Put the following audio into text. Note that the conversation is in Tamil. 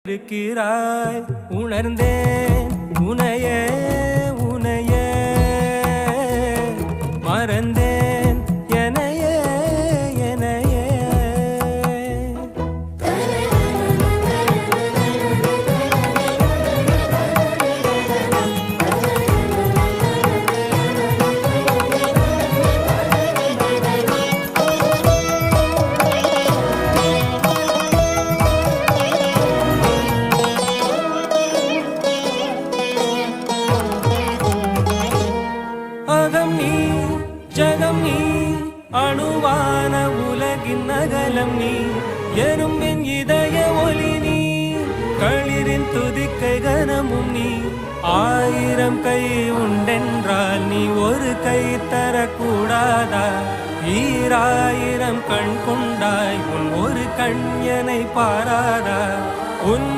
இருக்கிறாய் உணர்ந்தேன் உனையே உனையே மறந்தேன் எனையே எனையே அகம் நீ ஜகம் நீ அணுவான உலகின் அகலம் நீ எறும்பின் இதய ஒளி நீ களிரின் துதிக்கை கனமும் நீ ஆயிரம் கை உண்டென்றால் நீ ஒரு கை தரக்கூடாதா ஈராயிரம் கண் கொண்டாய் உன் ஒரு கண் எனை பாராதா உன்